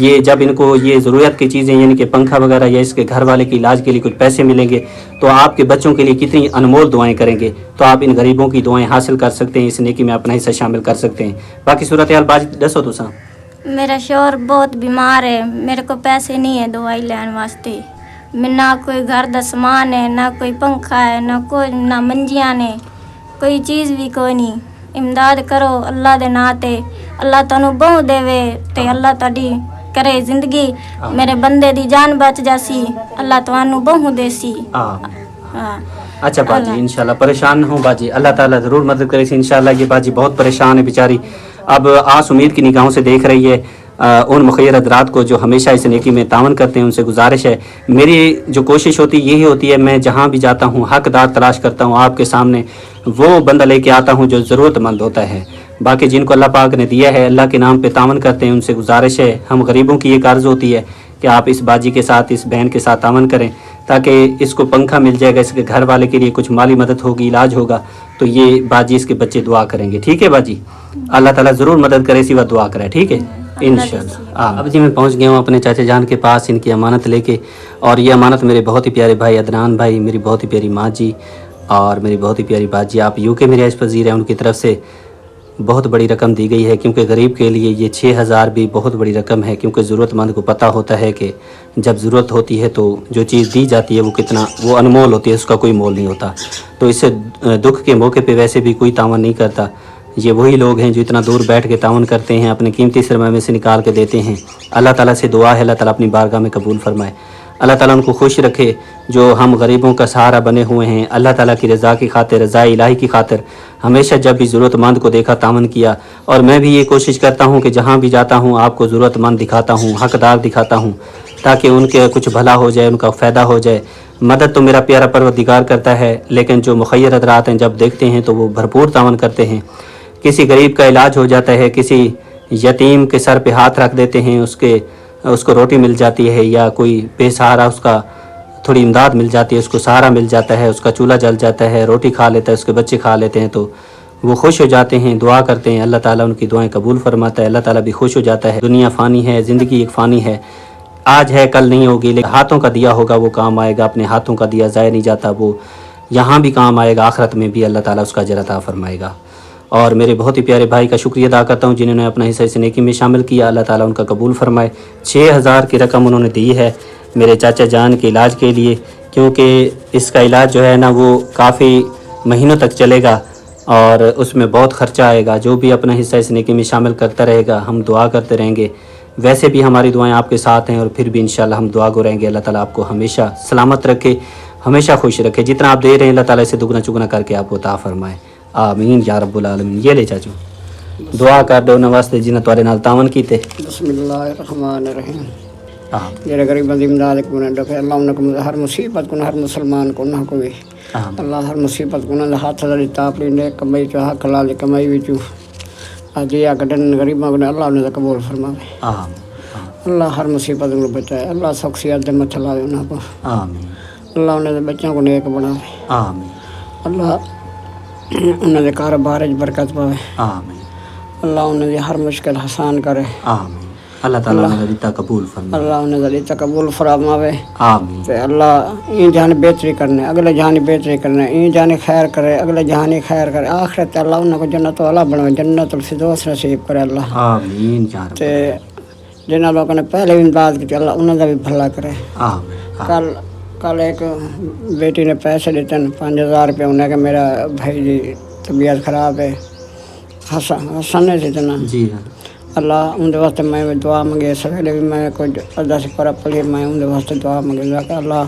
یہ جب ان کو یہ ضرورت کی چیزیں یعنی کہ پنکھا وغیرہ یا اس کے گھر والے کے علاج کے لیے کچھ پیسے ملیں گے تو آپ کے بچوں کے لیے کتنی انمول دعائیں کریں گے، تو آپ ان غریبوں کی دعائیں حاصل کر سکتے ہیں، اس نیکی میں اپنا حصہ شامل کر سکتے ہیں۔ باقی صورتحال باجی دسو تساں۔ میرا شوہر بہت بیمار ہے، میرے کو پیسے نہیں ہے دوائی لین واسطے، میں نہ کوئی گھر دا سامان ہے، نہ کوئی پنکھا ہے، نہ منجیاں نے، کوئی چیز بھی کوئی نہیں۔ امداد کرو اللہ دے نا تے، اللہ تانوں بہو دے تے اللہ تہاڈی کرے زندگی، میرے بندے دی جان بچ جاسی، اللہ تانوں بہو دے سی۔ اچھا باجی انشاءاللہ پریشان نہ ہوں باجی، اللہ تعالیٰ ضرور مدد کرے سی انشاءاللہ۔ یہ باجی بہت پریشان ہے بیچاری، اب آس امید کی نگاہوں سے دیکھ رہی ہے۔ ان مخیر حضرات کو جو ہمیشہ اس نیکی میں تعاون کرتے ہیں ان سے گزارش ہے، میری جو کوشش ہوتی ہے یہی ہوتی ہے، میں جہاں بھی جاتا ہوں حقدار تلاش کرتا ہوں، آپ کے سامنے وہ بندہ لے کے آتا ہوں جو ضرورت مند ہوتا ہے۔ باقی جن کو اللہ پاک نے دیا ہے اللہ کے نام پہ تعاون کرتے ہیں ان سے گزارش ہے، ہم غریبوں کی ایک عرض ہوتی ہے کہ آپ اس باجی کے ساتھ اس بہن کے ساتھ تعاون کریں تاکہ اس کو پنکھا مل جائے گا، اس کے گھر والے کے لیے کچھ مالی مدد ہوگی، علاج ہوگا، تو یہ باجی اس کے بچے دعا کریں گے، ٹھیک ہے باجی؟ اللہ تعالیٰ ضرور مدد کرے سوا دعا کرے، ٹھیک ہے انشاءاللہ۔ اب جی میں پہنچ گیا ہوں اپنے چاچا جان کے پاس ان کی امانت لے کے، اور یہ امانت میرے بہت ہی پیارے بھائی عدنان بھائی، میری بہت ہی پیاری ماں جی اور میری بہت ہی پیاری باجی، آپ یو کے میں رہائش پذیر ہیں، ان کی طرف سے بہت بڑی رقم دی گئی ہے، کیونکہ غریب کے لیے یہ 6,000 بھی بہت بڑی رقم ہے، کیونکہ ضرورت مند کو پتہ ہوتا ہے کہ جب ضرورت ہوتی ہے تو جو چیز دی جاتی ہے وہ کتنا وہ انمول ہوتی ہے، اس کا کوئی مول نہیں ہوتا۔ تو اس سے دکھ کے موقع پہ ویسے بھی کوئی تعاون نہیں کرتا، یہ وہی لوگ ہیں جو اتنا دور بیٹھ کے تعاون کرتے ہیں، اپنے قیمتی سرمایہ میں سے نکال کے دیتے ہیں۔ اللہ تعالیٰ سے دعا ہے اللہ تعالیٰ اپنی بارگاہ میں قبول فرمائے، اللہ تعالیٰ ان کو خوش رکھے جو ہم غریبوں کا سہارا بنے ہوئے ہیں۔ اللہ تعالیٰ کی رضا کی خاطر، رضا الہی کی خاطر ہمیشہ جب بھی ضرورت مند کو دیکھا تعاون کیا، اور میں بھی یہ کوشش کرتا ہوں کہ جہاں بھی جاتا ہوں آپ کو ضرورت مند دکھاتا ہوں، حقدار دکھاتا ہوں، تاکہ ان کے کچھ بھلا ہو جائے، ان کا فائدہ ہو جائے۔ مدد تو میرا پیارا پروردگار کرتا ہے، لیکن جو مخیر حضرات ہیں جب دیکھتے ہیں تو وہ بھرپور تعاون کرتے ہیں۔ کسی غریب کا علاج ہو جاتا ہے، کسی یتیم کے سر پہ ہاتھ رکھ دیتے ہیں، اس کو روٹی مل جاتی ہے، یا کوئی بے سہارا اس کا تھوڑی امداد مل جاتی ہے، اس کو سہارا مل جاتا ہے، اس کا چولہا جل جاتا ہے، روٹی کھا لیتا ہے، اس کے بچے کھا لیتے ہیں، تو وہ خوش ہو جاتے ہیں، دعا کرتے ہیں، اللہ تعالیٰ ان کی دعائیں قبول فرماتا ہے، اللہ تعالیٰ بھی خوش ہو جاتا ہے۔ دنیا فانی ہے، زندگی ایک فانی ہے، آج ہے کل نہیں ہوگی، لیکن ہاتھوں کا دیا ہوگا وہ کام آئے گا، اپنے ہاتھوں کا دیا ضائع نہیں جاتا، وہ یہاں بھی کام آئے گا، آخرت میں بھی اللہ تعالیٰ اس کا اجر عطا فرمائے گا۔ اور میرے بہت ہی پیارے بھائی کا شکریہ ادا کرتا ہوں جنہوں نے اپنا حصہ اس نیکی میں شامل کیا، اللہ تعالیٰ ان کا قبول فرمائے۔ 6,000 کی رقم انہوں نے دی ہے میرے چاچا جان کے علاج کے لیے، کیونکہ اس کا علاج جو ہے نا وہ کافی مہینوں تک چلے گا اور اس میں بہت خرچہ آئے گا۔ جو بھی اپنا حصہ اس نیکی میں شامل کرتا رہے گا ہم دعا کرتے رہیں گے، ویسے بھی ہماری دعائیں آپ کے ساتھ ہیں، اور پھر بھی انشاءاللہ ہم دعا گو رہیں گے، اللہ تعالیٰ آپ کو ہمیشہ سلامت رکھے، ہمیشہ خوش رکھے، جتنا آپ دے رہے ہیں اللہ تعالیٰ اسے دگنا چگنا کر کے آپ کو عطا فرمائے، آمین یا رب العالمین۔ یہ لے چاچو دعا کر دو نواستے جنہیں تمہارے نال تعاون کیتے۔ بسم اللہ الرحمن الرحیم۔ جڑے غریب امداد کو نہ ڈکے اللہ ان کو ہر مصیبت کو ہر مسلمان کو نہ کوئی اللہ ہر مصیبت کو نہ ہاتھ دلی تاپ لے کمائی چ حق حلال کمائی وچوں اجیا کڈن غریباں کو اللہ نے قبول فرمائے، اللہ ہر مصیبت کو بچائے، اللہ شخصیت دے متھ لاوے انہاں کو، آمین، اللہ انہاں دے بچوں کو نیک بناوے، آمین، اللہ انہاں دے کاروبار وچ برکت پاوے، آمین، اللہ انہاں دی ہر مشکل آسان کرے، آمین، اللہ تعالیٰ نے دیتا قبول فرمائے، اللہ نے دیتا قبول فرماوے، آمین، تے اللہ این جان بہتری کرنے، اگلے جان بہتری کرنے، این جان خیر کرے، اگلے جان خیر کرے، آخرت اللہ انہاں کو جنت والا بنائے، جنت الفردوس نصیب کرے اللہ، آمین یا رب، تے جنہاں لوگوں نے پہلے امداد کی اللہ انہاں دا بھی بھلا کرے، آمین۔ کل ایک بیٹی نے پیسے دیتے 5,000 روپے، انہیں کہ میرا بھائی جی طبیعت خراب ہے، حسن نے دیتے نا جی، اللہ ان دے واسطے میں دعا منگے، سویلے بھی میں کچھ ادا سے پڑھا پڑھی میں ان دے واسطے دعا منگے کہ اللہ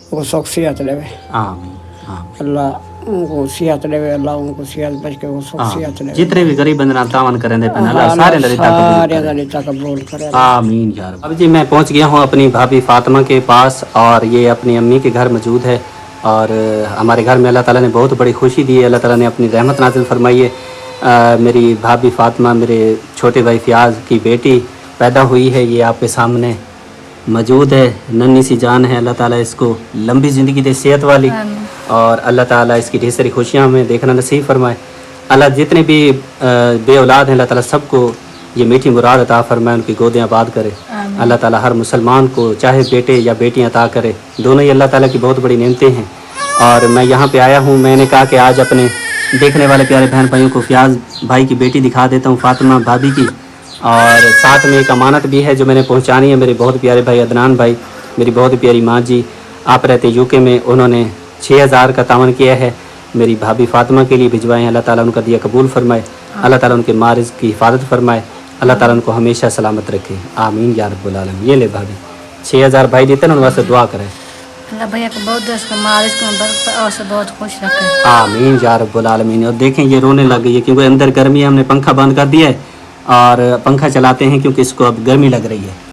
کو سخت صحت دے، آمین، اللہ ان کو صحت دے، اللہ ان کو صحت بچ کے وہ سخت صحت دے، جتنے بھی غریب بندے نال تعاون کریں دے پن اللہ سارے دا لیتا قبول کرے، آمین یا رب۔ اب جی میں پہنچ گیا ہوں اپنی بھابھی فاطمہ کے پاس، اور یہ اپنی امی کے گھر موجود ہے، اور ہمارے گھر میں اللہ تعالیٰ نے بہت بڑی خوشی دی ہے، اللہ تعالیٰ نے اپنی رحمت نازل فرمائی ہے۔ میری بھابھی فاطمہ میرے چھوٹے بھائی فیاض کی بیٹی پیدا ہوئی ہے، یہ آپ کے سامنے موجود ہے، ننھی سی جان ہے، اللہ تعالیٰ اس کو لمبی زندگی دے، صحت والی، اور اللہ تعالیٰ اس کی ڈھیر ساری خوشیاں ہمیں دیکھنا نصیب فرمائے۔ اللہ جتنے بھی بے اولاد ہیں اللہ تعالیٰ سب کو یہ میٹھی مراد عطا فرمائے، ان کی گودیں آباد کرے، اللہ تعالیٰ ہر مسلمان کو چاہے بیٹے یا بیٹیاں عطا کرے، دونوں ہی اللہ تعالیٰ کی بہت بڑی نعمتیں ہیں۔ اور میں یہاں پہ آیا ہوں، میں نے کہا کہ آج اپنے دیکھنے والے پیارے بہن بھائیوں کو فیاض بھائی کی بیٹی دکھا دیتا ہوں، فاطمہ بھابھی کی، اور ساتھ میں ایک امانت بھی ہے جو میں نے پہنچانی ہے میرے بہت پیارے بھائی عدنان بھائی، میری بہت پیاری ماں جی، آپ رہتے یو کے میں، انہوں نے 6000 کا تعاون کیا ہے میری بھابھی فاطمہ کے لیے بھجوائے ہیں۔ اللہ تعالیٰ ان کا دیا قبول فرمائے، اللہ تعالیٰ ان کے مارز کی حفاظت فرمائے، اللہ تعالیٰ ان کو ہمیشہ سلامت رکھے، آمین یا رب العالمین۔ یہ لے بھابھی 6000 بھائی دیتے ہیں، ان واسطے دعا کریں۔ اللہ بھیا کو بہت دوست کا مارز کو برکت اور سے بہت خوش رکھے، آمین یا رب العالمین۔ اور دیکھیں یہ رونے لگ گئی ہے کیونکہ اندر گرمی ہے، ہم نے پنکھا بند کر دیا ہے اور پنکھا چلاتے ہیں کیونکہ اس کو اب گرمی لگ رہی ہے۔